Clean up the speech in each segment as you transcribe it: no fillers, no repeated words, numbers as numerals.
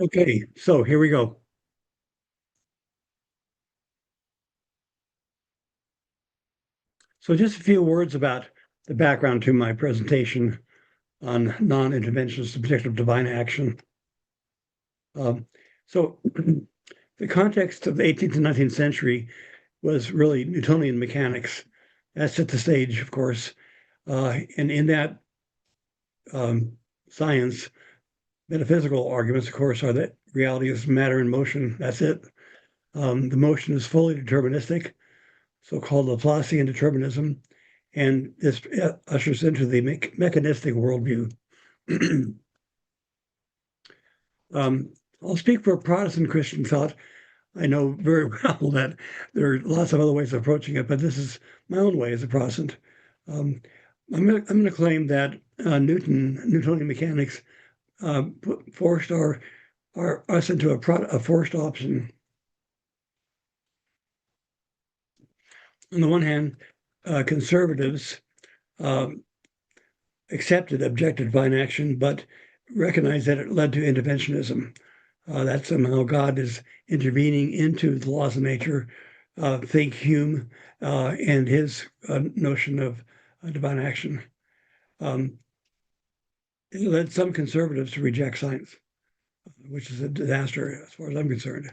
Okay, so here we go. So just a few words about the background to my presentation on non-interventionist objective divine action. Um, so the context of the 18th and 19th century was really Newtonian mechanics. That set the stage, of course. And in that science, metaphysical arguments, of course, are that reality is matter in motion. That's it. The motion is fully deterministic, so-called Laplacian determinism, and this ushers into the mechanistic worldview. I'll speak for Protestant Christian thought. I know very well that there are lots of other ways of approaching it, but this is my own way as a Protestant. Um, I'm going to claim that Newtonian mechanics, forced us into a forced option. On the one hand, conservatives accepted objective divine action, but recognized that it led to interventionism. That somehow God is intervening into the laws of nature. Think Hume and his notion of divine action. It led some conservatives to reject science, which is a disaster as far as I'm concerned.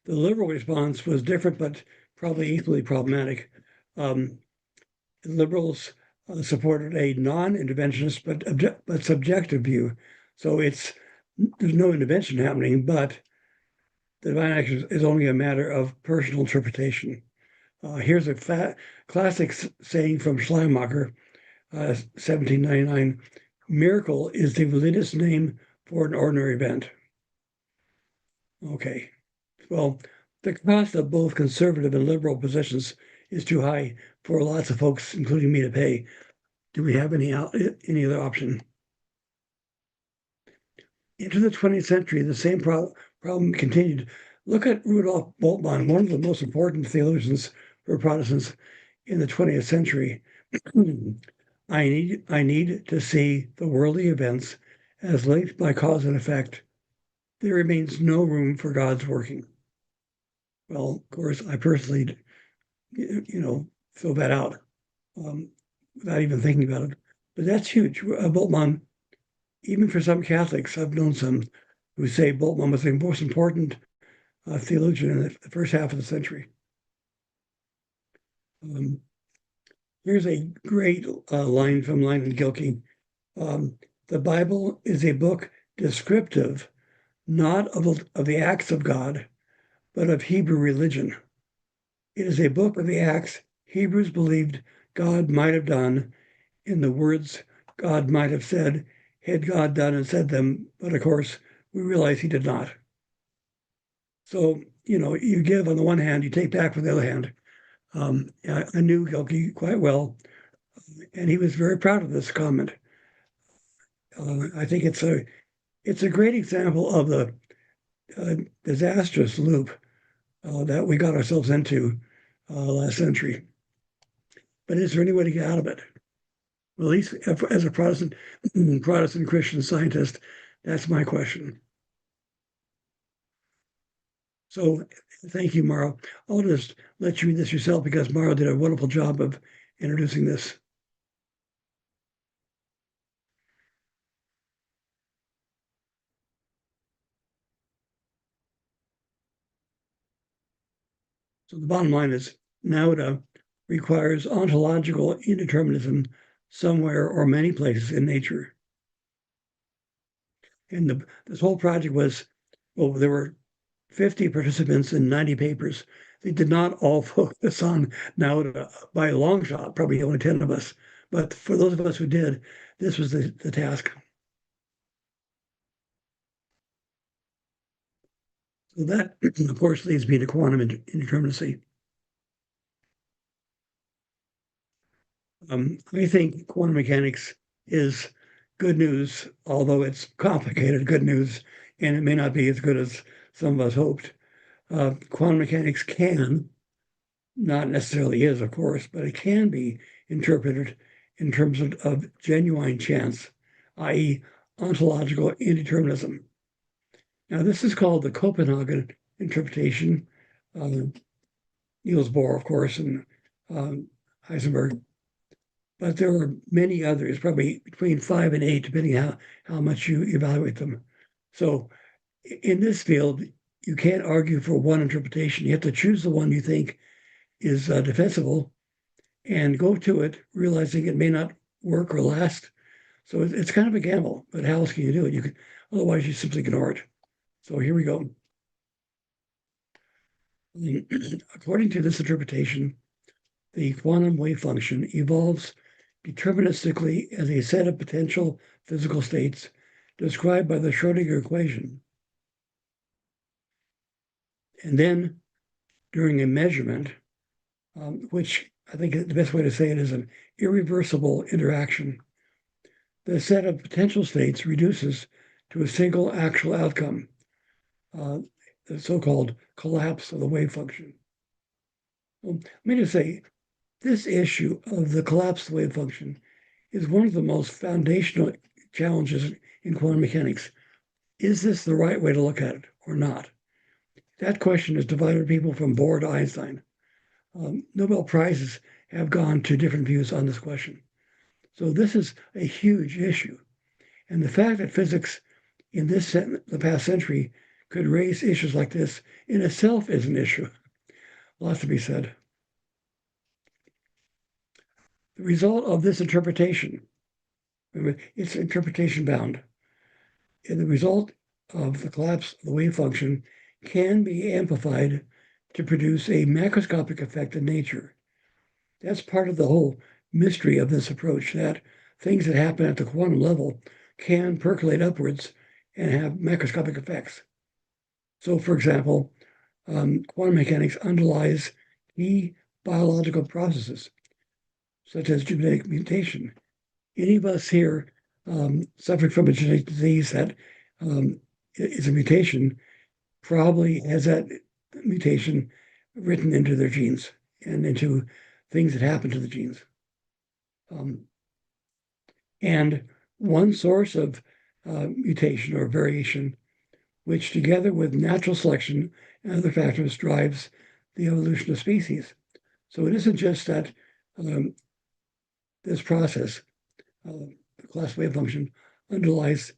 The liberal response was different, but probably equally problematic. Liberals supported a non-interventionist but subjective view. So there's no intervention happening, but the divine action is only a matter of personal interpretation. Here's a classic saying from Schleiermacher, 1799: "Miracle is the religious name for an ordinary event." Okay, well, the cost of both conservative and liberal positions is too high for lots of folks, including me, to pay. Do we have any other option? Into the 20th century, the same problem continued. Look at Rudolf Bultmann, one of the most important theologians for Protestants in the 20th century. I need to see the worldly events as linked by cause and effect. There remains no room for God's working. Well, of course, I personally, fill that out without even thinking about it. But that's huge. Bultmann, even for some Catholics, I've known some who say Bultmann was the most important theologian in the first half of the century. Here's a great line from Lyman Gilkey. The Bible is a book descriptive, not of the acts of God, but of Hebrew religion. It is a book of the acts Hebrews believed God might have done, in the words God might have said, had God done and said them, but of course, we realize he did not. So, you give on the one hand, you take back on the other hand. I knew Gilkey quite well, and he was very proud of this comment. I think it's a great example of the disastrous loop that we got ourselves into last century. But is there any way to get out of it? Well, at least as a Protestant Christian scientist, that's my question. So thank you, Mauro. I'll just let you read this yourself because Mauro did a wonderful job of introducing this. So the bottom line is NIODA requires ontological indeterminism somewhere or many places in nature. And this whole project was, there were 50 participants and 90 papers. They did not all focus on NIODA by a long shot, probably only 10 of us. But for those of us who did, this was the task. So that, of course, leads me to quantum indeterminacy. I think quantum mechanics is good news, although it's complicated good news, and it may not be as good as some of us hoped. Quantum mechanics can, not necessarily is, of course, but it can be interpreted in terms of genuine chance, i.e., ontological indeterminism. Now, this is called the Copenhagen interpretation. Niels Bohr, of course, and Heisenberg. But there are many others, probably between 5 and 8, depending how much you evaluate them. So in this field, you can't argue for one interpretation. You have to choose the one you think is defensible and go to it, realizing it may not work or last. So it's kind of a gamble, but how else can you do it? Otherwise you simply ignore it. So here we go. According to this interpretation, the quantum wave function evolves deterministically as a set of potential physical states described by the Schrödinger equation. And then during a measurement, which I think the best way to say it is an irreversible interaction, the set of potential states reduces to a single actual outcome, the so-called collapse of the wave function. Well, let me just say, this issue of the collapse of the wave function is one of the most foundational challenges in quantum mechanics. Is this the right way to look at it or not? That question has divided people from Bohr to Einstein. Nobel Prizes have gone to different views on this question. So this is a huge issue. And the fact that physics in the past century could raise issues like this in itself is an issue. Lots to be said. The result of this interpretation, remember, it's interpretation bound. And the result of the collapse of the wave function can be amplified to produce a macroscopic effect in nature. That's part of the whole mystery of this approach, that things that happen at the quantum level can percolate upwards and have macroscopic effects. So, for example, quantum mechanics underlies key biological processes, such as genetic mutation. Any of us here suffering from a genetic disease that is a mutation probably has that mutation written into their genes and into things that happen to the genes. And one source of mutation or variation, which together with natural selection and other factors drives the evolution of species. So it isn't just that this process, the class wave function, underlies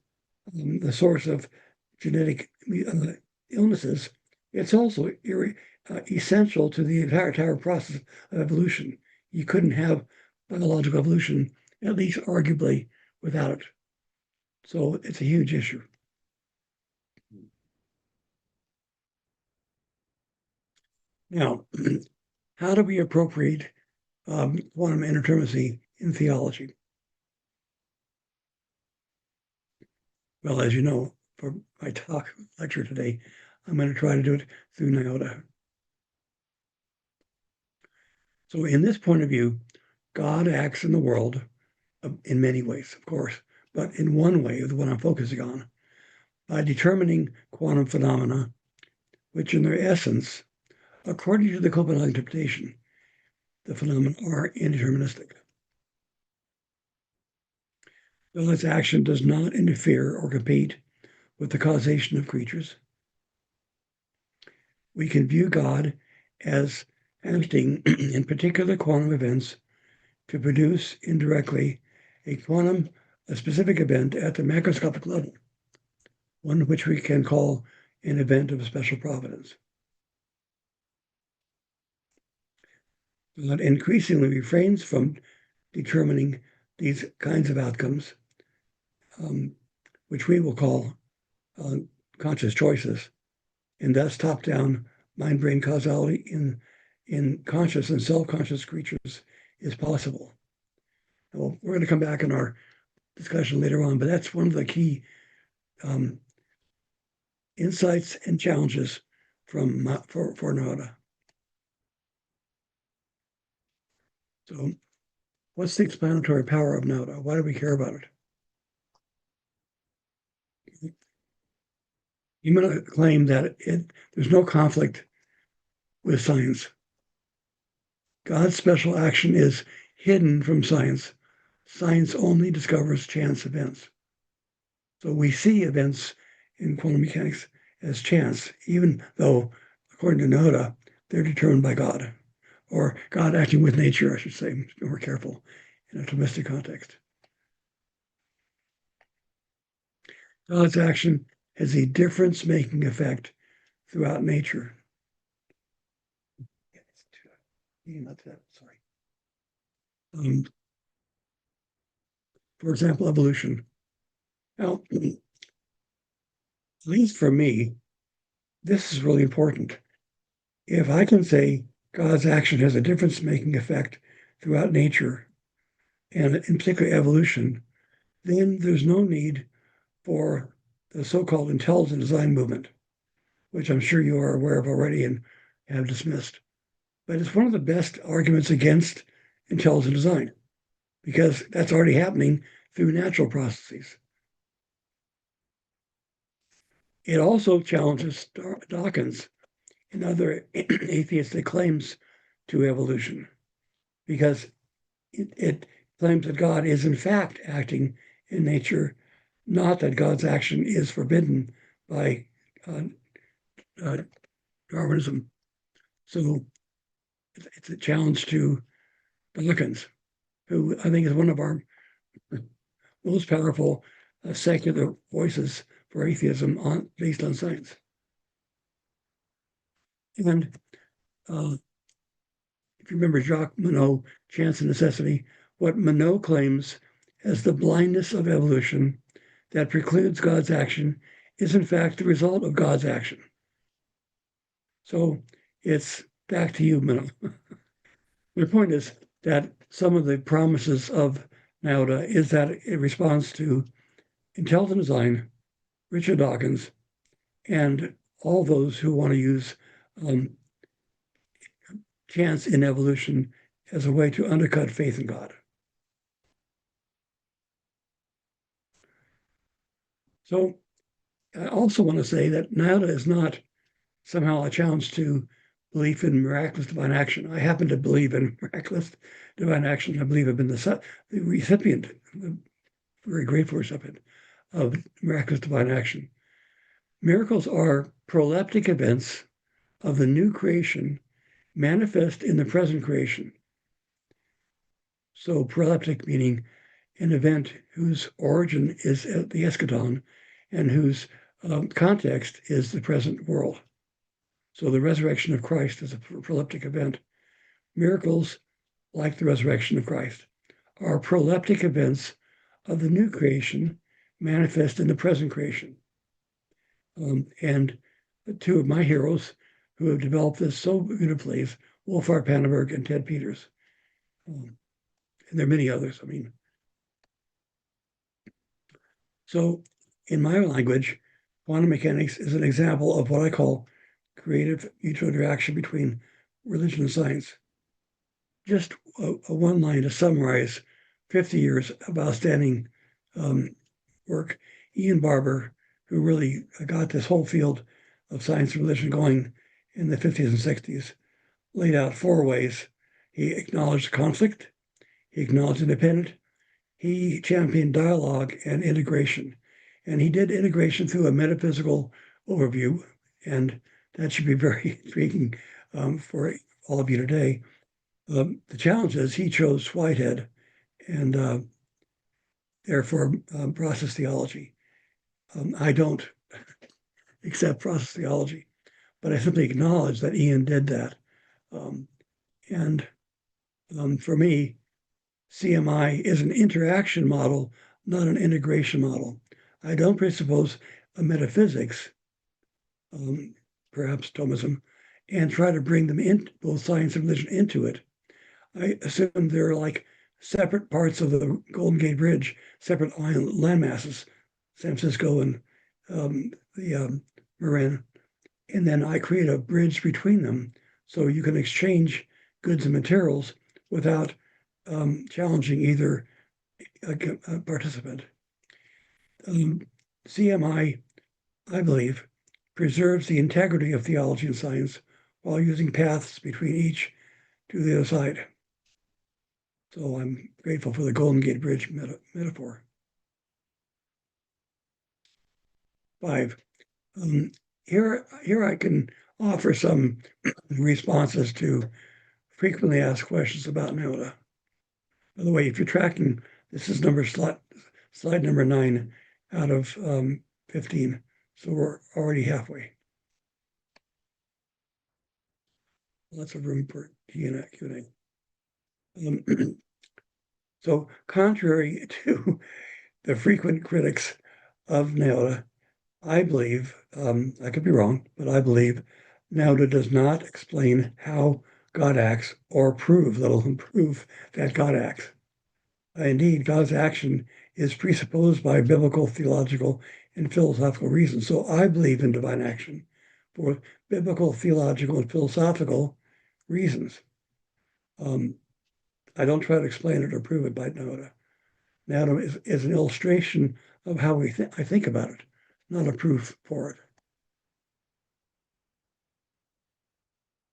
the source of genetic illnesses. It's also essential to the entire process of evolution. You couldn't have biological evolution, at least arguably, without it. So it's a huge issue. Now, how do we appropriate quantum indeterminacy in theology? Well, as you know, for my lecture today, I'm going to try to do it through NIODA. So in this point of view, God acts in the world in many ways, of course, but in one way, the one I'm focusing on, by determining quantum phenomena, which in their essence, according to the Copenhagen interpretation, the phenomena are indeterministic. God's action does not interfere or compete with the causation of creatures. We can view God as acting in particular quantum events to produce indirectly a specific event at the macroscopic level, one which we can call an event of special providence. God increasingly refrains from determining these kinds of outcomes, which we will call conscious choices, and thus top-down mind-brain causality in conscious and self-conscious creatures is possible. Well, we're going to come back in our discussion later on, but that's one of the key insights and challenges for NIODA. So what's the explanatory power of NIODA? Why do we care about it? You might claim that there's no conflict with science. God's special action is hidden from science. Science only discovers chance events. So we see events in quantum mechanics as chance, even though, according to NIODA, they're determined by God, or God acting with nature, I should say, be more careful in a Thomistic context. God's action has a difference-making effect throughout nature. Sorry. For example, evolution. Now, at least for me, this is really important. If I can say God's action has a difference-making effect throughout nature, and in particular evolution, then there's no need for the so-called intelligent design movement, which I'm sure you are aware of already and have dismissed. But it's one of the best arguments against intelligent design, because that's already happening through natural processes. It also challenges Dawkins and other atheistic claims to evolution, because it claims that God is in fact acting in nature, not that God's action is forbidden by Darwinism. So it's a challenge to Dawkins, who I think is one of our most powerful secular voices for atheism based on science. And if you remember Jacques Monod, Chance and Necessity, what Monod claims as the blindness of evolution that precludes God's action is in fact the result of God's action. So it's back to you, Monod. My point is that some of the promises of NIODA is that it responds to intelligent design, Richard Dawkins, and all those who want to use chance in evolution as a way to undercut faith in God. So I also want to say that NIODA is not somehow a challenge to belief in miraculous divine action. I happen to believe in miraculous divine action. I believe I've been the recipient, the very grateful recipient of miraculous divine action. Miracles are proleptic events of the new creation manifest in the present creation. So proleptic meaning an event whose origin is at the eschaton and whose context is the present world. So the resurrection of Christ is a proleptic event. Miracles, like the resurrection of Christ, are proleptic events of the new creation manifest in the present creation. And two of my heroes who have developed this so beautifully is Wolfhard Pannenberg and Ted Peters. And there are many others, I mean. So in my language, quantum mechanics is an example of what I call creative mutual interaction between religion and science. Just a one line to summarize 50 years of outstanding work. Ian Barber, who really got this whole field of science and religion going in the 50s and 60s, laid out 4 ways. He acknowledged conflict, he acknowledged independent, he championed dialogue and integration. And he did integration through a metaphysical overview, and that should be very intriguing for all of you today. The challenge is he chose Whitehead and therefore process theology. I don't accept process theology, but I simply acknowledge that Ian did that. And for me, CMI is an interaction model, not an integration model. I don't presuppose a metaphysics, perhaps Thomism, and try to bring them in, both science and religion, into it. I assume they're like separate parts of the Golden Gate Bridge, separate land masses, San Francisco and the Marin. And then I create a bridge between them so you can exchange goods and materials without challenging either a participant. CMI, I believe, preserves the integrity of theology and science while using paths between each to the other side. So I'm grateful for the Golden Gate Bridge metaphor. 5, here I can offer some responses to frequently asked questions about NIODA. By the way, if you're tracking, this is slide number 9 out of 15. So we're already halfway. Lots of room for Q&A. So contrary to the frequent critics of NIODA, I believe, I could be wrong, but I believe NIODA does not explain how God acts or prove, let alone prove that God acts. Indeed, God's action is presupposed by biblical, theological, and philosophical reasons. So I believe in divine action for biblical, theological, and philosophical reasons. I don't try to explain it or prove it by NIODA. NIODA is an illustration of how I think about it, not a proof for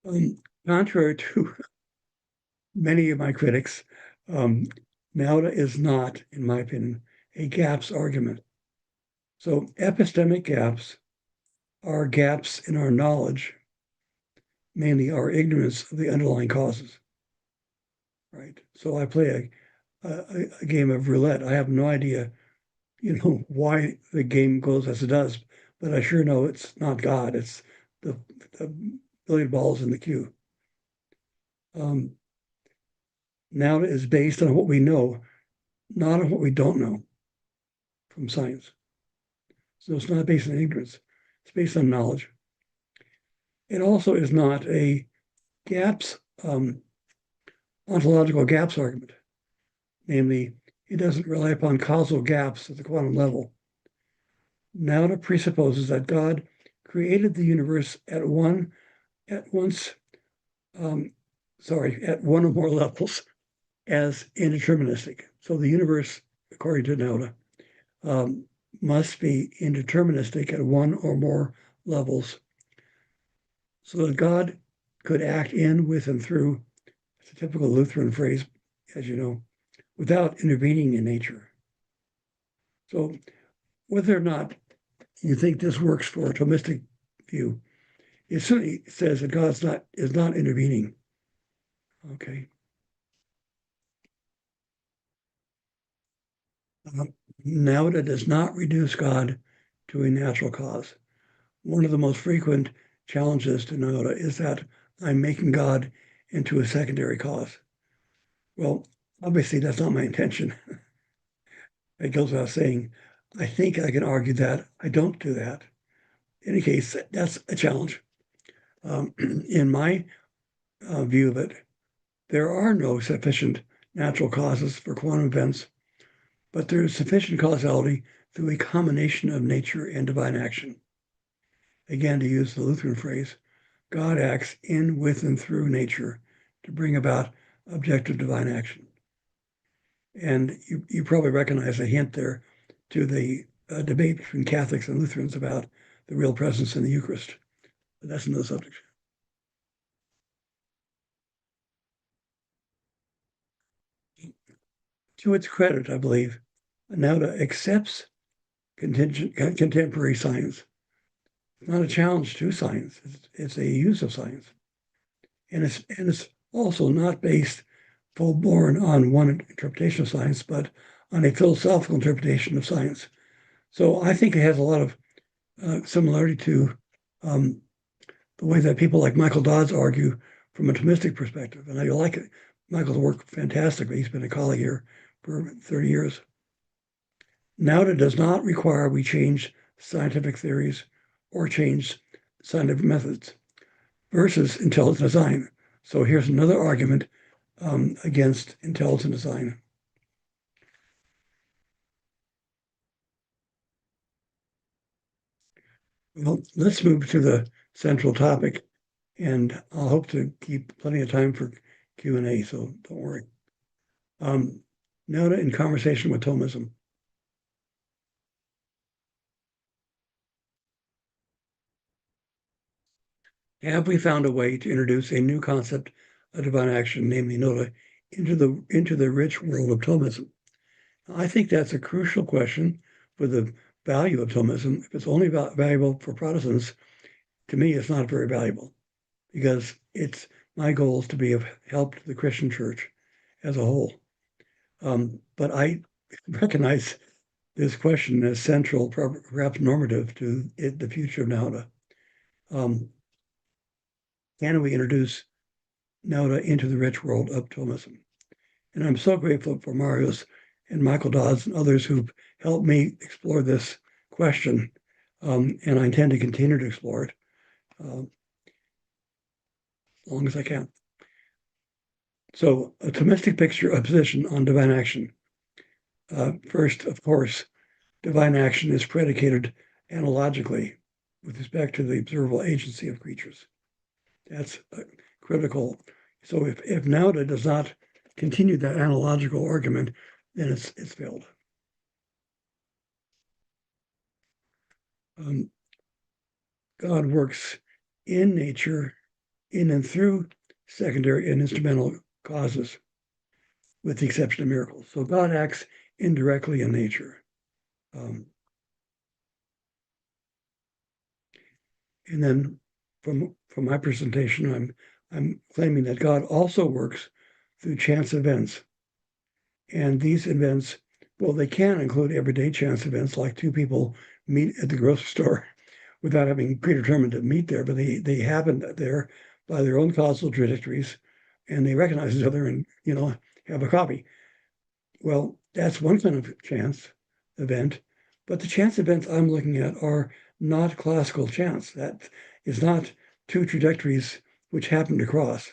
it. Contrary to many of my critics, NIODA is not, in my opinion, a gaps argument. So epistemic gaps are gaps in our knowledge, mainly our ignorance of the underlying causes. Right. So I play a game of roulette. I have no idea, why the game goes as it does, but I sure know it's not God. It's the billiard balls in the queue. Now it is based on what we know, not on what we don't know from science. So it's not based on ignorance. It's based on knowledge. It also is not a gaps, ontological gaps argument. Namely, it doesn't rely upon causal gaps at the quantum level. NIODA presupposes that God created the universe at one or more levels as indeterministic. So the universe, according to NIODA, must be indeterministic at one or more levels so that God could act in, with, and through, it's a typical Lutheran phrase, as you know, without intervening in nature. So whether or not you think this works for a Thomistic view, it certainly says that God is not intervening. Okay. NIODA does not reduce God to a natural cause. One of the most frequent challenges to NIODA is that I'm making God into a secondary cause. Well, obviously that's not my intention. It goes without saying. I think I can argue that I don't do that. In any case, that's a challenge. In my view of it, there are no sufficient natural causes for quantum events, but there is sufficient causality through a combination of nature and divine action. Again, to use the Lutheran phrase, God acts in, with, and through nature to bring about objective divine action. And you probably recognize a hint there to the debate between Catholics and Lutherans about the real presence in the Eucharist. But that's another subject. To its credit, I believe, NIODA accepts contemporary science. It's not a challenge to science. It's a use of science. And it's also not based full-born on one interpretation of science, but on a philosophical interpretation of science. So I think it has a lot of similarity to the way that people like Michael Dodds argue from a Thomistic perspective. And I like it. Michael's work fantastically. He's been a colleague here for 30 years. NIODA does not require we change scientific theories or change scientific methods versus intelligent design. So here's another argument against intelligent design. Well, let's move to the central topic, and I'll hope to keep plenty of time for Q&A, so don't worry. NIODA in conversation with Thomism. Have we found a way to introduce a new concept of divine action, namely NIODA, into the rich world of Thomism? I think that's a crucial question for the value of Thomism. If it's only valuable for Protestants, to me, it's not very valuable because it's my goal is to be of help to the Christian church as a whole. But I recognize this question as central, perhaps normative to the future of NIODA. Can we introduce NIODA into the rich world of Thomism? And I'm so grateful for Marius and Michael Dodds and others who've helped me explore this question, and I intend to continue to explore it as long as I can. So, a Thomistic picture of position on divine action. First, of course, divine action is predicated analogically with respect to the observable agency of creatures. That's critical. So if NIODA does not continue that analogical argument, then it's failed. God works in nature, in and through secondary and instrumental causes, with the exception of miracles. So God acts indirectly in nature. And then from my presentation, I'm claiming that God also works through chance events. And these events, well, they can include everyday chance events, like two people meet at the grocery store without having predetermined to meet there, but they happen there by their own causal trajectories, and they recognize each other and, have a coffee. Well, that's one kind of chance event, but the chance events I'm looking at are not classical chance. That is not two trajectories which happen to cross.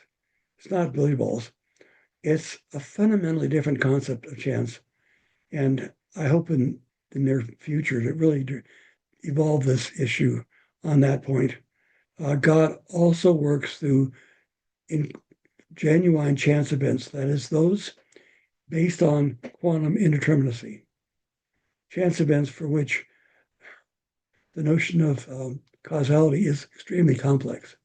It's not billiard balls. It's a fundamentally different concept of chance. And I hope in the near future to really evolve this issue on that point. God also works through genuine chance events, that is, those based on quantum indeterminacy. Chance events for which the notion of causality is extremely complex.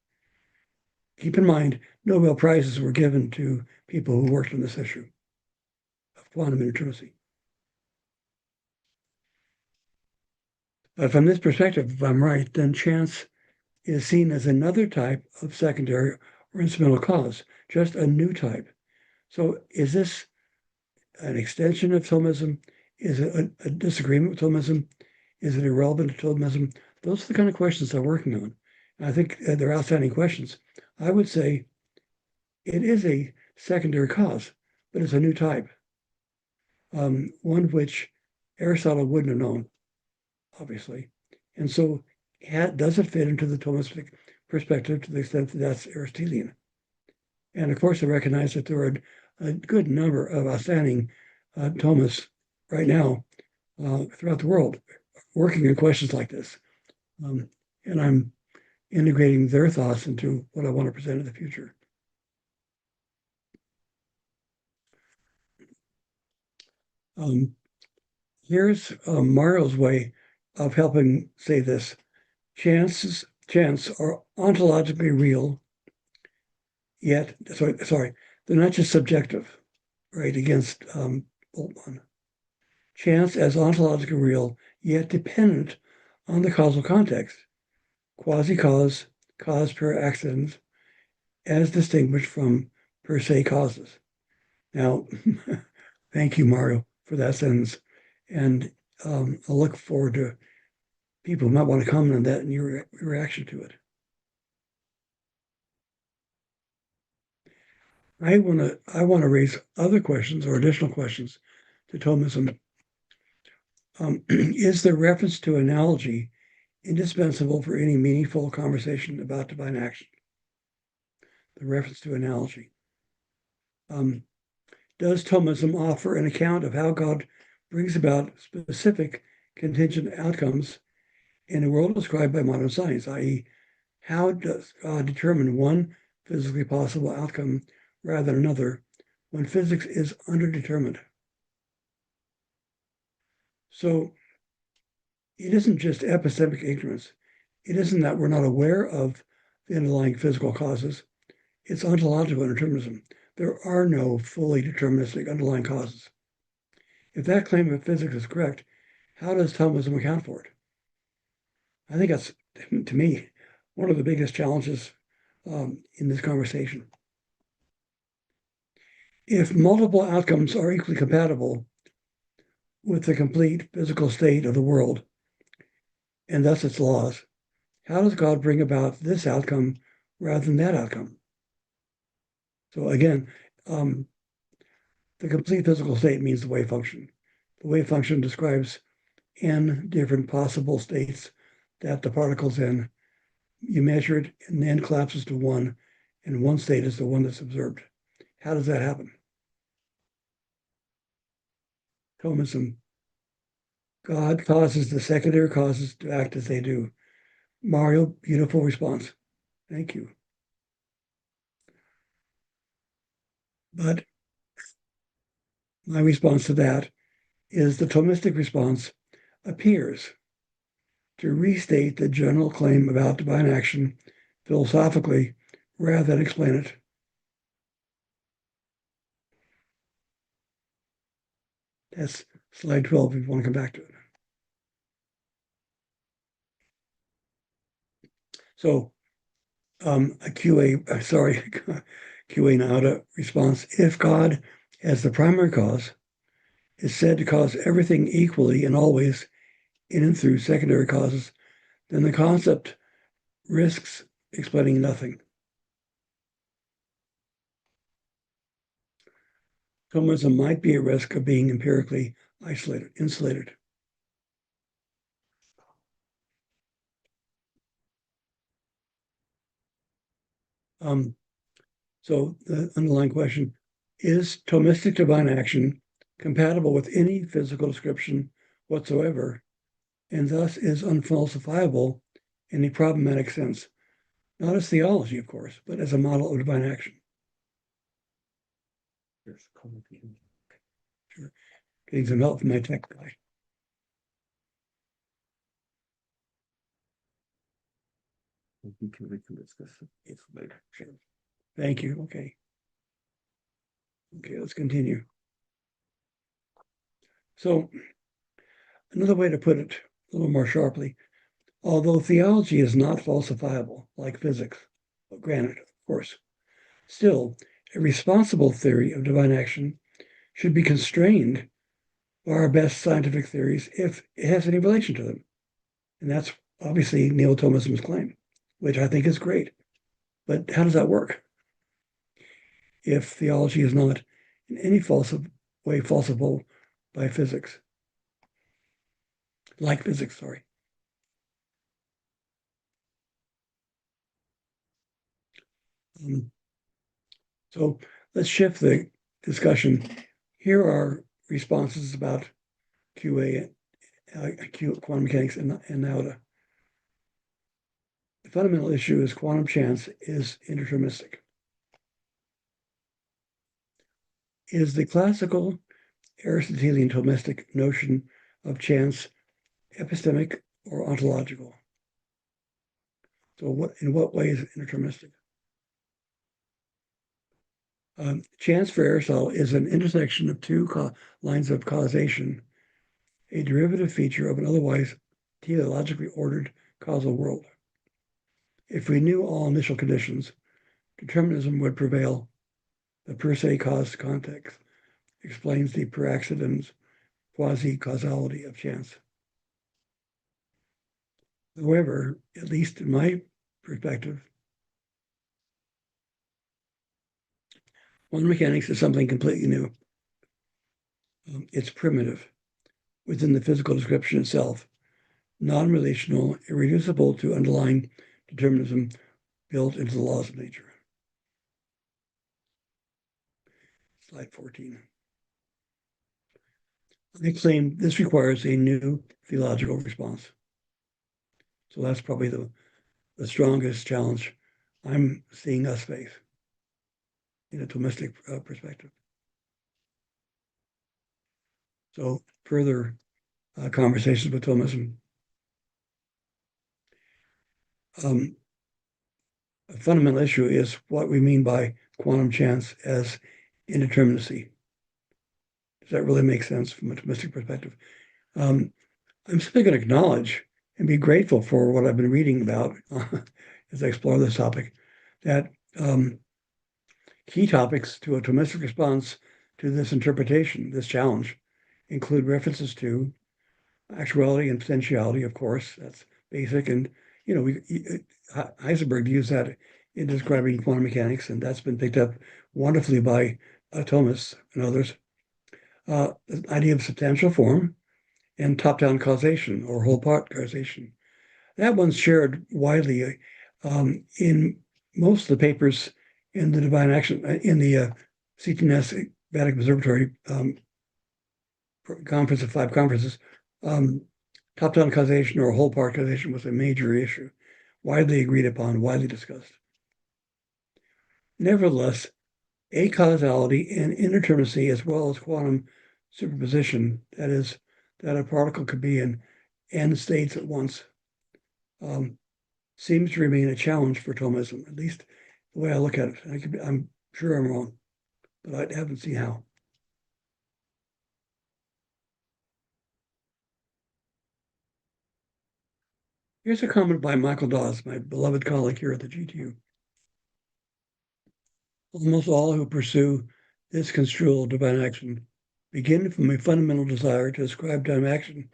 Keep in mind, Nobel Prizes were given to people who worked on this issue of quantum indeterminacy. But from this perspective, if I'm right, then chance is seen as another type of secondary or incidental cause, just a new type. So is this an extension of Thomism? Is it a disagreement with Thomism? Is it irrelevant to Thomism? Those are the kind of questions I'm working on. And I think they're outstanding questions. I would say it is a secondary cause, but it's a new type, one which Aristotle wouldn't have known, obviously. And so does it fit into the Thomistic perspective to the extent that that's Aristotelian? And of course, I recognize that there are a good number of outstanding Thomists right now throughout the world working on questions like this. And I'm integrating their thoughts into what I want to present in the future. Here's Mario's way of helping say this. Chance are ontologically real, yet, sorry, they're not just subjective, right, against Boltzmann. Chance as ontologically real, yet dependent on the causal context, quasi-cause, cause per accident, as distinguished from per se causes. Now, thank you, Mario, for that sentence. And I'll look forward to people who might want to comment on that and your reaction to it. I want to raise other questions or additional questions to Thomism. Is the reference to analogy indispensable for any meaningful conversation about divine action? The reference to analogy. Does Thomism offer an account of how God brings about specific contingent outcomes in a world described by modern science, i.e., how does God determine one physically possible outcome rather than another when physics is underdetermined? So it isn't just epistemic ignorance. It isn't that we're not aware of the underlying physical causes. It's ontological indeterminism. There are no fully deterministic underlying causes. If that claim of physics is correct, how does Thomism account for it? I think that's, to me, one of the biggest challenges in this conversation. If multiple outcomes are equally compatible with the complete physical state of the world, and thus its laws, how does God bring about this outcome rather than that outcome? So again, the complete physical state means the wave function. The wave function describes n different possible states that the particle's in. You measure it, and then collapses to one, and one state is the one that's observed. How does that happen? Thomism. God causes the secondary causes to act as they do. Mario, beautiful response. Thank you. But my response to that is the Thomistic response appears to restate the general claim about divine action philosophically rather than explain it. That's slide 12 if you want to come back to it. So a QA NIODA response, if God as the primary cause is said to cause everything equally and always in and through secondary causes, then the concept risks explaining nothing. Thomism might be at risk of being empirically insulated. So the underlying question, is Thomistic divine action compatible with any physical description whatsoever, and thus is unfalsifiable in a problematic sense? Not as theology, of course, but as a model of divine action. Sure. Getting some help from my tech guy. We can discuss it later. Sure. Thank you. Okay, let's continue. So another way to put it a little more sharply, although theology is not falsifiable like physics, granted, of course, still, a responsible theory of divine action should be constrained by our best scientific theories if it has any relation to them. And that's obviously Neo-Thomism's claim, which I think is great. But how does that work? If theology is not in any way falsifiable by physics, like physics, sorry. So let's shift the discussion. Here are responses about QA, quantum mechanics, and NIODA. The fundamental issue is quantum chance is indeterministic. Is the classical Aristotelian Thomistic notion of chance epistemic or ontological? So in what way is it indeterministic? Chance for Aristotle is an intersection of two lines of causation, a derivative feature of an otherwise teleologically ordered causal world. If we knew all initial conditions, determinism would prevail. The per se cause context explains the per accidens quasi-causality of chance. However, at least in my perspective, quantum mechanics is something completely new. It's primitive within the physical description itself, non-relational, irreducible to underlying determinism built into the laws of nature. Slide 14. I claim this requires a new theological response. So that's probably the strongest challenge I'm seeing us face in a Thomistic perspective. So further conversations with Thomism. A fundamental issue is what we mean by quantum chance as indeterminacy. Does that really make sense from a Thomistic perspective? I'm simply going to acknowledge and be grateful for what I've been reading about as I explore this topic, that key topics to a Thomistic response to this interpretation, this challenge, include references to actuality and potentiality, of course, that's basic. And, Heisenberg used that in describing quantum mechanics, and that's been picked up wonderfully by Thomists and others. The idea of substantial form and top-down causation or whole-part causation. That one's shared widely in most of the papers in the divine action, in the CTNS Vatican Observatory conference of 5 conferences. Top-down causation or whole-part causation was a major issue, widely agreed upon, widely discussed. Nevertheless, acausality and indeterminacy, as well as quantum superposition, that is, that a particle could be in n states at once, seems to remain a challenge for Thomism, at least the way I look at it. I'm sure I'm wrong, but I haven't seen how. Here's a comment by Michael Dawes, my beloved colleague here at the GTU. Almost all who pursue this construal of divine action begin from a fundamental desire to describe divine action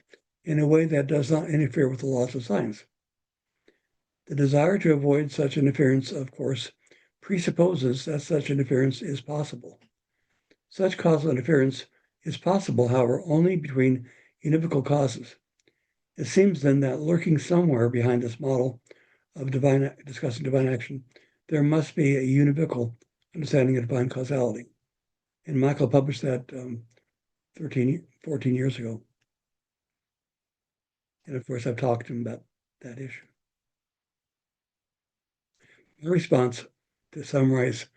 in a way that does not interfere with the laws of science. The desire to avoid such interference, of course, presupposes that such interference is possible. Such causal interference is possible, however, only between univocal causes. It seems then that lurking somewhere behind this model of discussing divine action, there must be a univocal understanding of divine causality. And Michael published that 14 years ago. And of course, I've talked to him about that issue. My response, to summarize,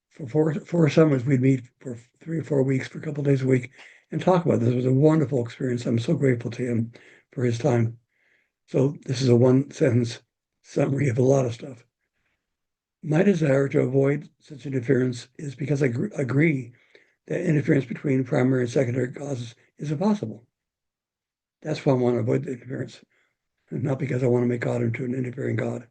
for four summers, we'd meet for 3 or 4 weeks, for a couple of days a week, and talk about this. It was a wonderful experience. I'm so grateful to him for his time. So this is a one-sentence summary of a lot of stuff. My desire to avoid such interference is because I agree that interference between primary and secondary causes is impossible. That's why I want to avoid the interference, and not because I want to make God into an interfering God.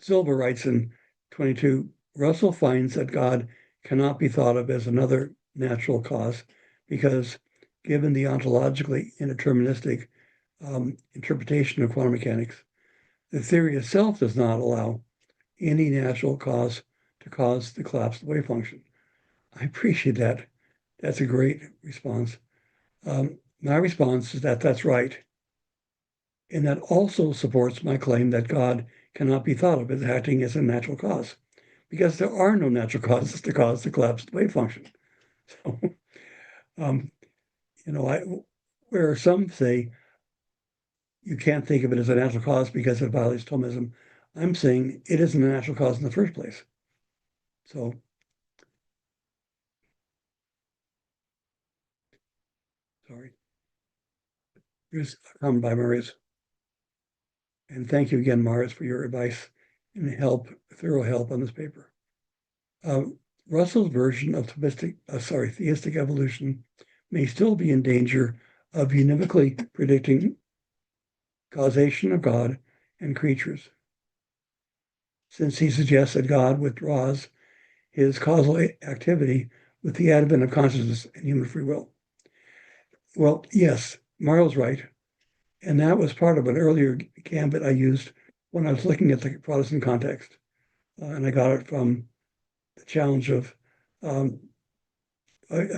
Silva writes in 22, Russell finds that God cannot be thought of as another natural cause because, given the ontologically indeterministic interpretation of quantum mechanics, the theory itself does not allow any natural cause to cause the collapse of the wave function. I appreciate that. That's a great response. My response is that that's right. And that also supports my claim that God cannot be thought of as acting as a natural cause, because there are no natural causes to cause the collapse of the wave function. So, where some say you can't think of it as a natural cause because it violates Thomism, I'm saying it isn't a natural cause in the first place. So, sorry. Here's a comment by Marius. And thank you again, Marius, for your advice and thorough help on this paper. Russell's version of theistic evolution may still be in danger of univocally predicting causation of God and creatures, since he suggests that God withdraws his causal activity with the advent of consciousness and human free will. Well, yes, Mario's right. And that was part of an earlier gambit I used when I was looking at the Protestant context. And I got it from the challenge of, I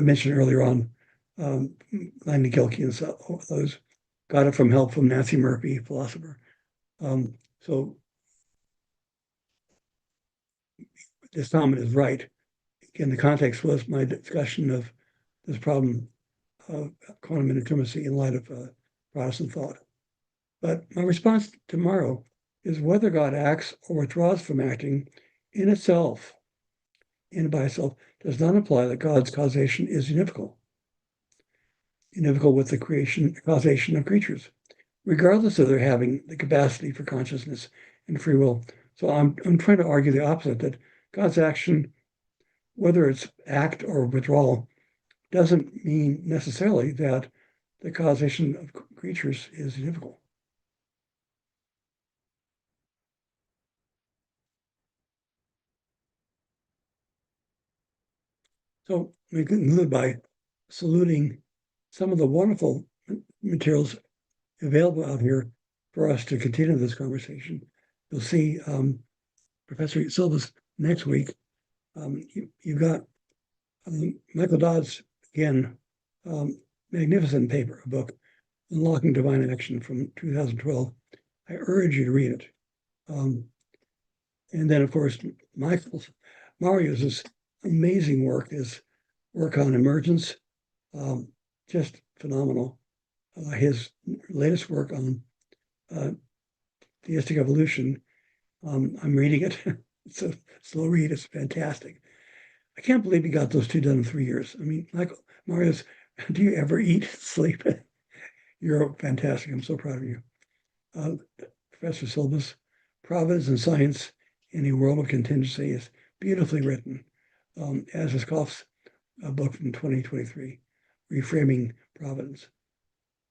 mentioned earlier on, Langdon Gilkey and others. Got it from help from Nancy Murphy, philosopher. So this comment is right. Again, the context was my discussion of this problem of quantum indeterminacy in light of Protestant thought. But my response tomorrow is whether God acts or withdraws from acting in itself, in by itself, does not imply that God's causation is univocal with the causation of creatures, regardless of their having the capacity for consciousness and free will. So I'm trying to argue the opposite, that God's action whether it's act or withdrawal doesn't mean necessarily that the causation of creatures is univocal. So we conclude by saluting some of the wonderful materials available out here for us to continue this conversation. You'll see Professor Silva's next week. You've got Michael Dodd's, again, magnificent paper, a book, Unlocking Divine Action from 2012. I urge you to read it. And then, of course, Mario's amazing work, his work on emergence, just phenomenal. His latest work on theistic evolution, I'm reading it. It's a slow read. It's fantastic. I can't believe he got those two done in 3 years. I mean, Mario's, do you ever eat, sleep? You're fantastic. I'm so proud of you. Professor Silva's Providence and Science in a World of Contingency is beautifully written, as is Koff's book from 2023, Reframing Providence.